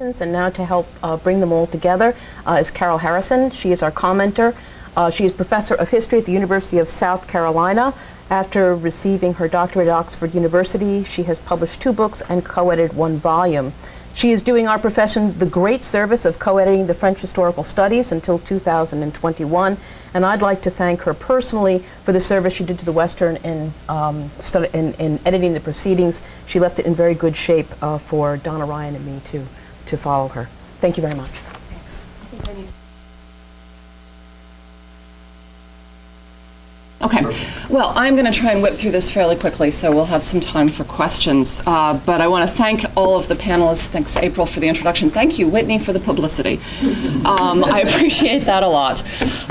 And now to help bring them all together is Carol Harrison. She is our commenter. She is professor of history at the University of South Carolina. After receiving her doctorate at Oxford University, she has published 2 books and co-edited 1 volume. She is doing our profession the great service of co-editing the French Historical Studies until 2021, and I'd like to thank her personally for the service she did to the Western in editing the proceedings. She left it in very good shape for Donna Ryan and me to follow her. Thank you very much. Thanks. Okay, well, I'm going to try and whip through this fairly quickly, so we'll have some time for questions. But I want to thank all of the panelists. Thanks, April, for the introduction. Thank you, Whitney, for the publicity. I appreciate that a lot.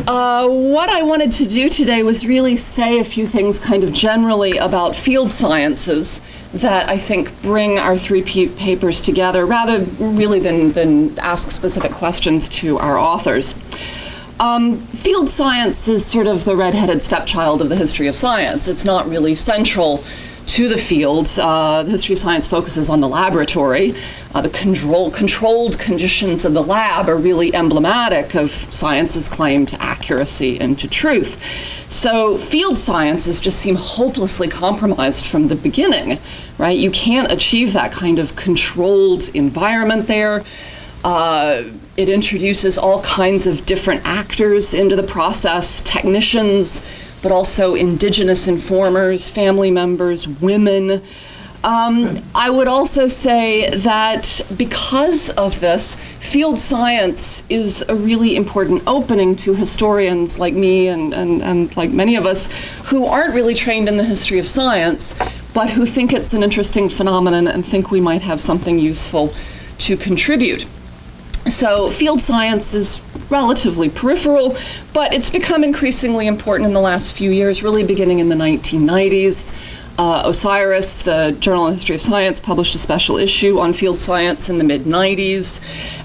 What I wanted to do today was really say a few things kind of generally about field sciences that I think bring our 3 papers together, rather really than ask specific questions to our authors. Field science is sort of the red-headed stepchild of the history of science. It's not really central to the field. The history of science focuses on the laboratory. The controlled conditions of the lab are really emblematic of science's claim to accuracy and to truth. So field sciences just seem hopelessly compromised from the beginning, right? You can't achieve that kind of controlled environment there. It introduces all kinds of different actors into the process, technicians, but also indigenous informers, family members, women. I would also say that because of this, field science is a really important opening to historians like me and like many of us who aren't really trained in the history of science, but who think it's an interesting phenomenon and think we might have something useful to contribute. So field science is relatively peripheral, but it's become increasingly important in the last few years, really beginning in the 1990s. Osiris, the Journal of History of Science, published a special issue on field science in the mid-90s.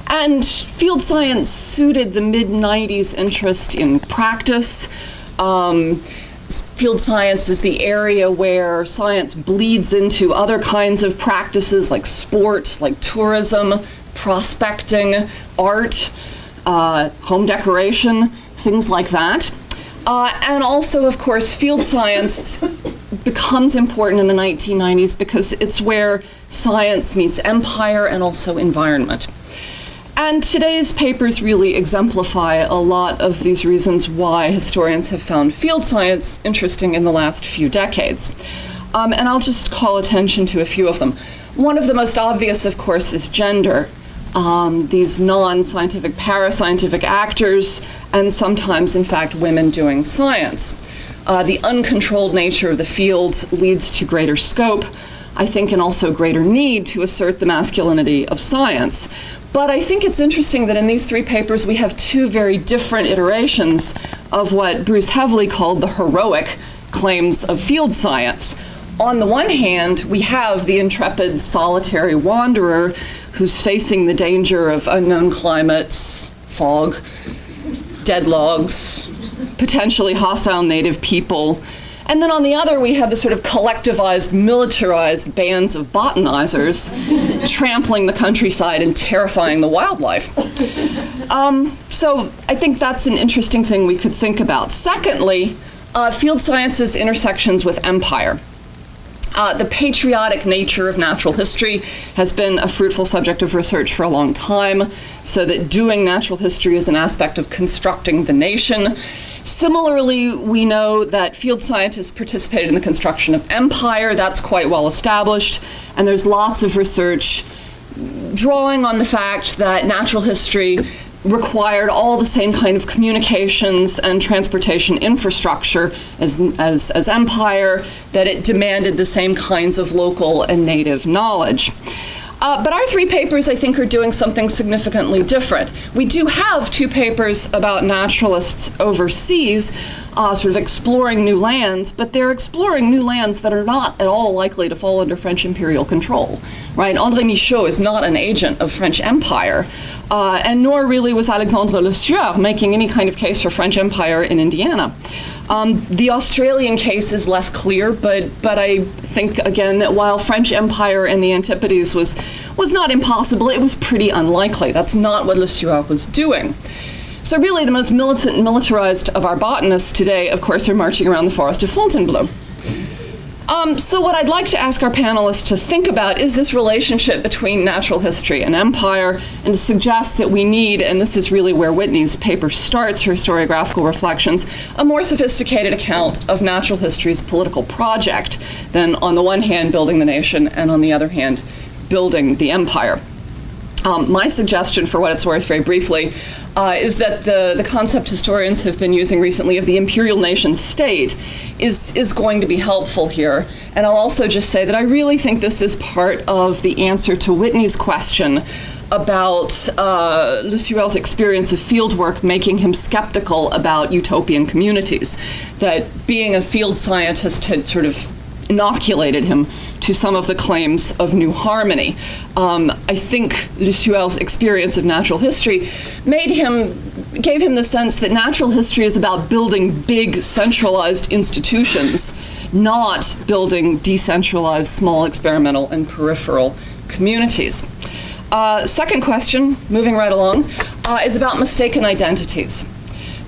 And field science suited the mid-90s interest in practice. Field science is the area where science bleeds into other kinds of practices like sport, like tourism, prospecting, art, home decoration, things like that. And also, of course, field science becomes important in the 1990s because it's where science meets empire and also environment. And today's papers really exemplify a lot of these reasons why historians have found field science interesting in the last few decades. And I'll just call attention to a few of them. One of the most obvious, of course, is gender. These non-scientific, parascientific actors, and sometimes, in fact, women doing science. The uncontrolled nature of the field leads to greater scope, I think, and also greater need to assert the masculinity of science. But I think it's interesting that in these 3 papers we have 2 very different iterations of what Bruce Heavley called the heroic claims of field science. On the one hand, we have the intrepid solitary wanderer who's facing the danger of unknown climates, fog, dead logs, potentially hostile native people. And then on the other, we have the sort of collectivized, militarized bands of botanizers trampling the countryside and terrifying the wildlife. So I think that's an interesting thing we could think about. Secondly, field science's intersections with empire. The patriotic nature of natural history has been a fruitful subject of research for a long time, so that doing natural history is an aspect of constructing the nation. Similarly, we know that field scientists participated in the construction of empire. That's quite well established, and there's lots of research drawing on the fact that natural history required all the same kind of communications and transportation infrastructure as empire, that it demanded the same kinds of local and native knowledge. But our 3 papers, I think, are doing something significantly different. We do have 2 papers about naturalists overseas, sort of exploring new lands, but they're exploring new lands that are not at all likely to fall under French imperial control, right? André Michaud is not an agent of French Empire, and nor really was Alexandre Le Sueur making any kind of case for French Empire in Indiana. The Australian case is less clear, but I think, again, that while French Empire and the Antipodes was not impossible, it was pretty unlikely. That's not what Le Sueur was doing. So really, the most militant and militarized of our botanists today, of course, are marching around the forest of Fontainebleau. So what I'd like to ask our panelists to think about is this relationship between natural history and empire, and to suggest that we need, and this is really where Whitney's paper starts her historiographical reflections, a more sophisticated account of natural history's political project than, on the one hand, building the nation, and on the other hand, building the empire. My suggestion, for what it's worth, very briefly, is that the concept historians have been using recently of the imperial nation state is going to be helpful here. And I'll also just say that I really think this is part of the answer to Whitney's question about Le Sueur's experience of fieldwork making him skeptical about utopian communities, that being a field scientist had sort of inoculated him to some of the claims of new harmony. I think Le Sueur's experience of natural history gave him the sense that natural history is about building big centralized institutions, not building decentralized small experimental and peripheral communities. Second question, moving right along, is about mistaken identities.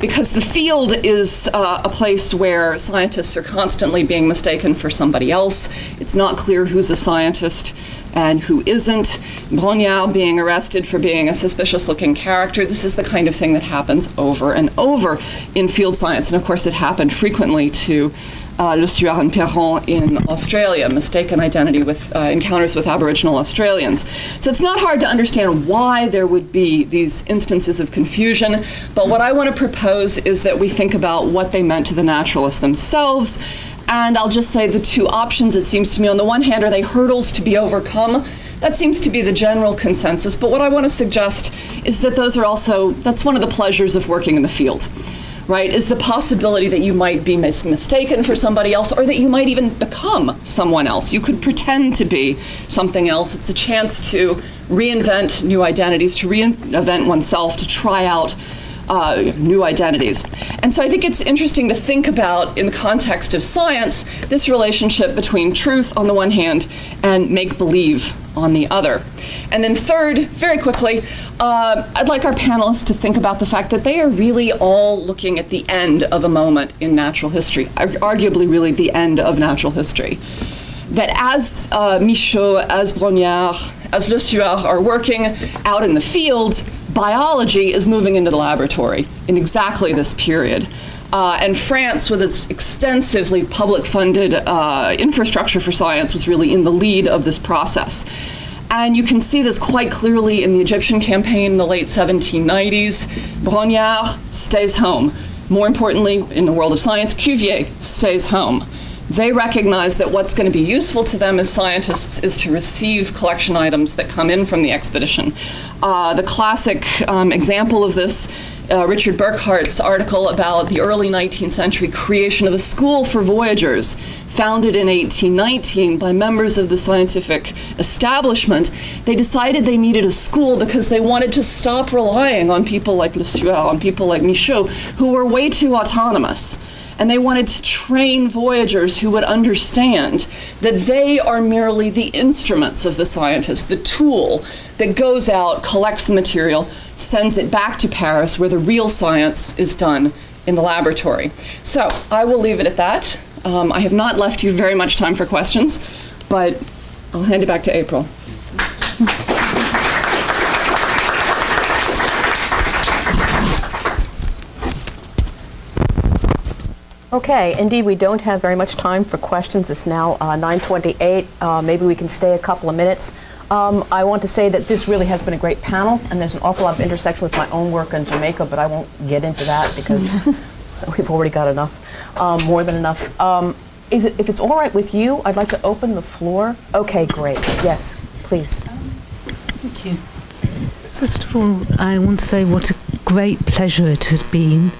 Because the field is a place where scientists are constantly being mistaken for somebody else. It's not clear who's a scientist and who isn't. Brongniart being arrested for being a suspicious-looking character. This is the kind of thing that happens over and over in field science. And of course, it happened frequently to Le Sueur and Perron in Australia, mistaken identity with encounters with Aboriginal Australians. So it's not hard to understand why there would be these instances of confusion, but what I want to propose is that we think about what they meant to the naturalists themselves. And I'll just say the two options, it seems to me, on the one hand, are they hurdles to be overcome? That seems to be the general consensus, but what I want to suggest is that that's one of the pleasures of working in the field. Right, is the possibility that you might be mistaken for somebody else, or that you might even become someone else. You could pretend to be something else. It's a chance to reinvent new identities, to reinvent oneself, to try out new identities. And so I think it's interesting to think about, in the context of science, this relationship between truth on the one hand and make-believe on the other. And then third, very quickly, I'd like our panelists to think about the fact that they are really all looking at the end of a moment in natural history, arguably really the end of natural history. That as Michaud, as Brongniart, as Le Sueur are working out in the field, biology is moving into the laboratory in exactly this period. And France, with its extensively public-funded infrastructure for science, was really in the lead of this process. And you can see this quite clearly in the Egyptian campaign in the late 1790s. Brongniart stays home. More importantly, in the world of science, Cuvier stays home. They recognize that what's going to be useful to them as scientists is to receive collection items that come in from the expedition. The classic example of this, Richard Burkhart's article about the early 19th century creation of a school for voyagers, founded in 1819 by members of the scientific establishment. They decided they needed a school because they wanted to stop relying on people like Le Sueur, on people like Michaud, who were way too autonomous. And they wanted to train voyagers who would understand that they are merely the instruments of the scientist, the tool that goes out, collects the material, sends it back to Paris, where the real science is done in the laboratory. So I will leave it at that. I have not left you very much time for questions, but I'll hand it back to April. Okay, indeed, we don't have very much time for questions. It's now 9:28. Maybe we can stay a couple of minutes. I want to say that this really has been a great panel, and there's an awful lot of intersection with my own work in Jamaica, but I won't get into that because we've already got enough, more than enough. If it's all right with you, I'd like to open the floor. Okay, great. Yes, please. Thank you. First of all, I want to say what a great pleasure it has been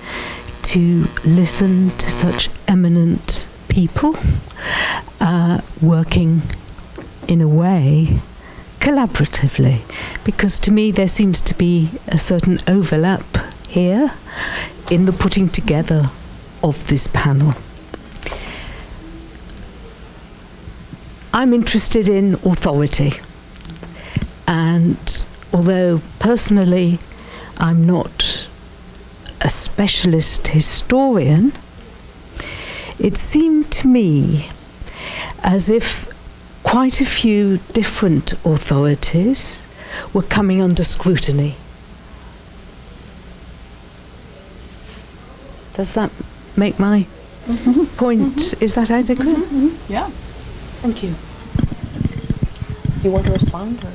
to listen to such eminent people working in a way collaboratively, because to me there seems to be a certain overlap here in the putting together of this panel. I'm interested in authority, and although personally I'm not a specialist historian, it seemed to me as if quite a few different authorities were coming under scrutiny. Does that make my point? Is that adequate? Yeah. Thank you. Do you want to respond? Or?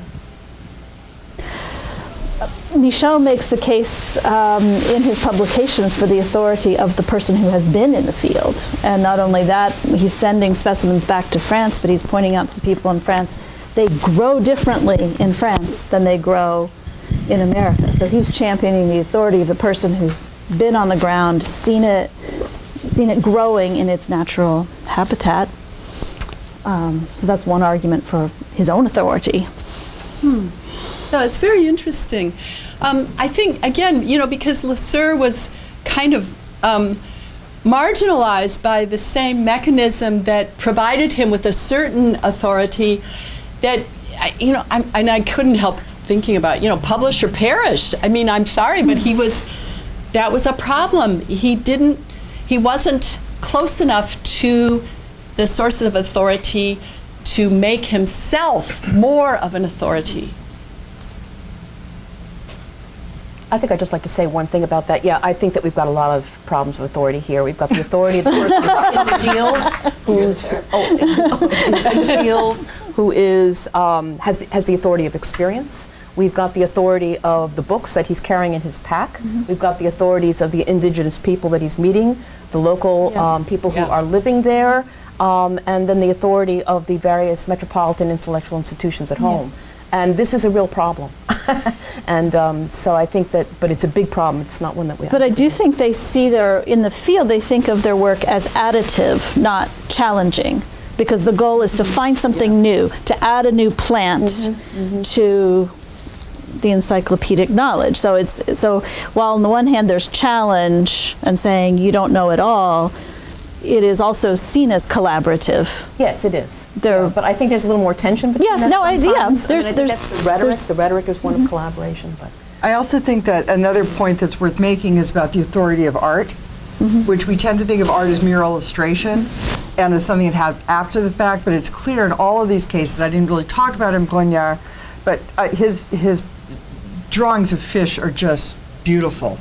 Michel makes the case in his publications for the authority of the person who has been in the field. And not only that, he's sending specimens back to France, but he's pointing out to the people in France, they grow differently in France than they grow in America. So he's championing the authority of the person who's been on the ground, seen it growing in its natural habitat. So that's one argument for his own authority. No, it's very interesting. I think, again, because Lesueur was kind of marginalized by the same mechanism that provided him with a certain authority that, I couldn't help thinking about, publish or perish. I mean, I'm sorry, but that was a problem. He wasn't close enough to the sources of authority to make himself more of an authority. I think I'd just like to say one thing about that. Yeah, I think that we've got a lot of problems with authority here. We've got the authority of the person in the field who's in the field, who is has the authority of experience. We've got the authority of the books that he's carrying in his pack. We've got the authorities of the indigenous people that he's meeting, the local people who are living there, and then the authority of the various metropolitan intellectual institutions at home. And this is a real problem. And so I think that, but it's a big problem. It's not one that we have. But I do think they see in the field, they think of their work as additive, not challenging, because the goal is to find something new, to add a new plant to the encyclopedic knowledge. So while on the one hand there's challenge and saying you don't know it all, it is also seen as collaborative. Yes, it is. But I think there's a little more tension between that sometimes. I think that's the rhetoric. The rhetoric is one of collaboration. But I also think that another point that's worth making is about the authority of art, which we tend to think of art as mere illustration and as something that happened after the fact, but it's clear in all of these cases. I didn't really talk about him, Grognard, but his drawings of fish are just beautiful.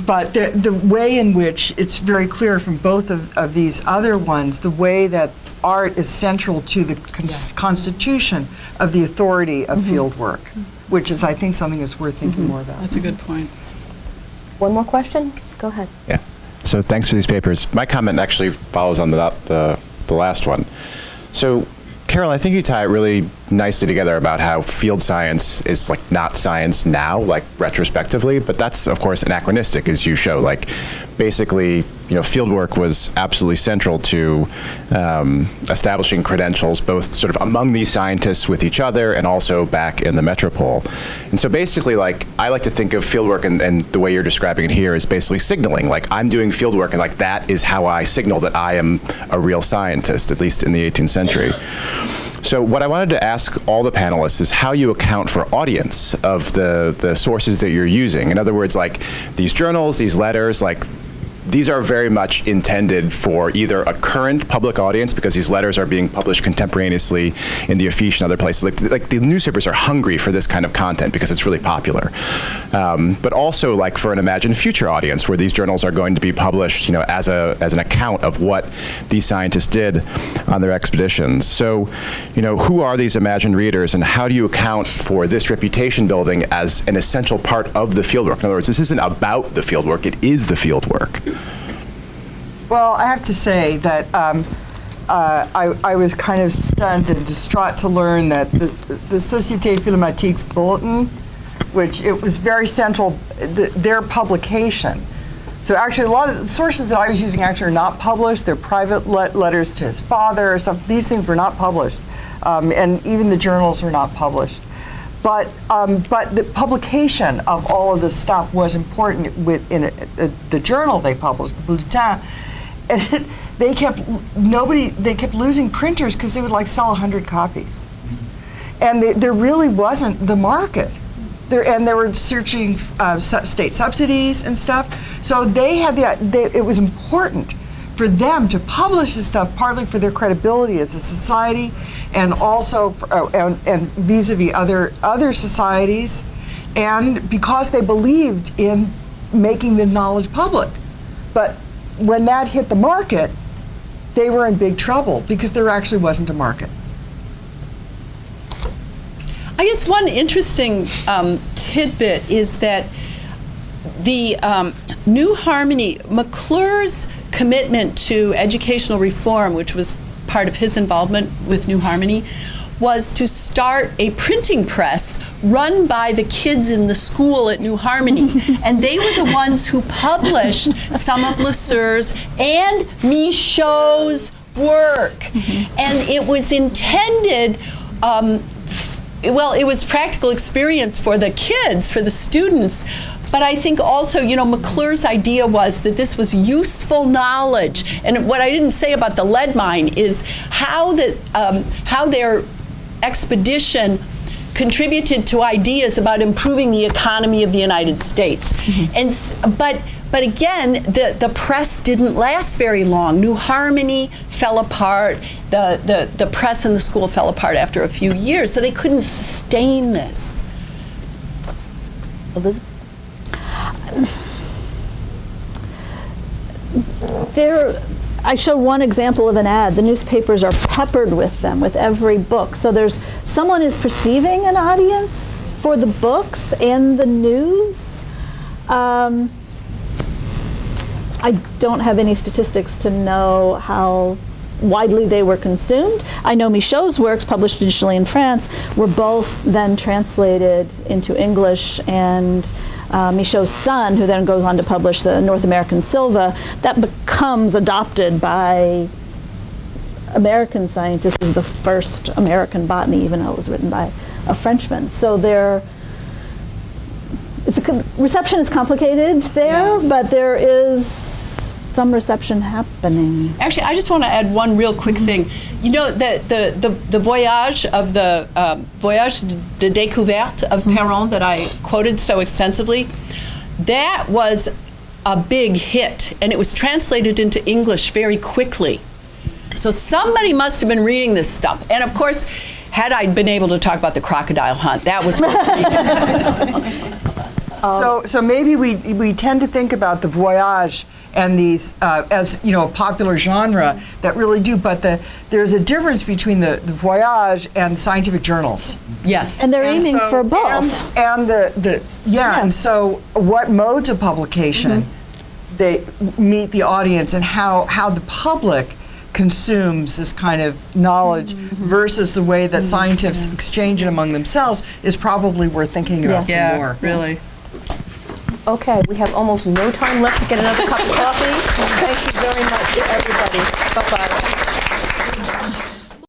But the way in which it's very clear from both of these other ones, the way that art is central to the constitution of the authority of fieldwork, which is, I think, something that's worth thinking more about. That's a good point. one more question? Go ahead. Yeah. So thanks for these papers. My comment actually follows on the last one. So, Carol, I think you tie it really nicely together about how field science is like not science now, like retrospectively, but that's of course anachronistic, as you show. Like basically, field work was absolutely central to establishing credentials, both sort of among these scientists with each other and also back in the metropole. And so basically, like, I like to think of field work and the way you're describing it here is basically signaling. Like, I'm doing field work and like that is how I signal that I am a real scientist, at least in the 18th century. So what I wanted to ask all the panelists is how you account for audience of the sources that you're using. In other words, like these journals, these letters, like these are very much intended for either a current public audience, because these letters are being published contemporaneously in the Affiche and other places. Like the newspapers are hungry for this kind of content because it's really popular. But also like for an imagined future audience where these journals are going to be published, as an account of what these scientists did on their expeditions. So, who are these imagined readers and how do you account for this reputation building as an essential part of the fieldwork? In other words, this isn't about the fieldwork, it is the fieldwork. Well, I have to say that I was kind of stunned and distraught to learn that the Société Philomatique bulletin, which it was very central, their publication. So actually a lot of the sources that I was using actually are not published. They're private letters to his father or something. These things were not published. And even the journals were not published. But the publication of all of this stuff was important in the journal they published, the Bulletin. And they kept losing printers because they would like sell 100 copies. And there really wasn't the market. And they were searching state subsidies and stuff. So they had it was important for them to publish this stuff, partly for their credibility as a society, and also and vis-a-vis other societies, and because they believed in making the knowledge public. But when that hit the market, they were in big trouble because there actually wasn't a market. I guess one interesting tidbit is that the New Harmony, McClure's commitment to educational reform, which was part of his involvement with New Harmony, was to start a printing press run by the kids in the school at New Harmony. And they were the ones who published some of Lesueur's and Michaud's work. And it was intended, well, it was practical experience for the kids, for the students. But I think also, McClure's idea was that this was useful knowledge. And what I didn't say about the lead mine is how their expedition contributed to ideas about improving the economy of the United States. But again, the press didn't last very long. New Harmony fell apart. The press in the school fell apart after a few years, so they couldn't sustain this. Elizabeth? I showed one example of an ad. The newspapers are peppered with them with every book. So there's someone is perceiving an audience for the books and the news. I don't have any statistics to know how widely they were consumed. I know Michaud's works, published initially in France, were both then translated into English, and Michaud's son, who then goes on to publish the North American Silva, that becomes adopted by American scientists as the first American botany, even though it was written by a Frenchman. So reception is complicated there, but there is some reception happening. Actually, I just want to add one real quick thing. The voyage of the voyage de découverte of Perron that I quoted so extensively, that was a big hit, and it was translated into English very quickly. So somebody must have been reading this stuff. And of course, had I been able to talk about the crocodile hunt, that was So maybe we tend to think about the voyage and these as a popular genre that really do, but there's a difference between the voyage and the scientific journals. Yes. And they're aiming for both. And so what modes of publication they meet the audience, and how the public consumes this kind of knowledge versus the way that scientists exchange it among themselves is probably worth ting about some more. Really. Okay, we have almost no time left to get another cup of coffee. Thank you very much, everybody. Bye-bye.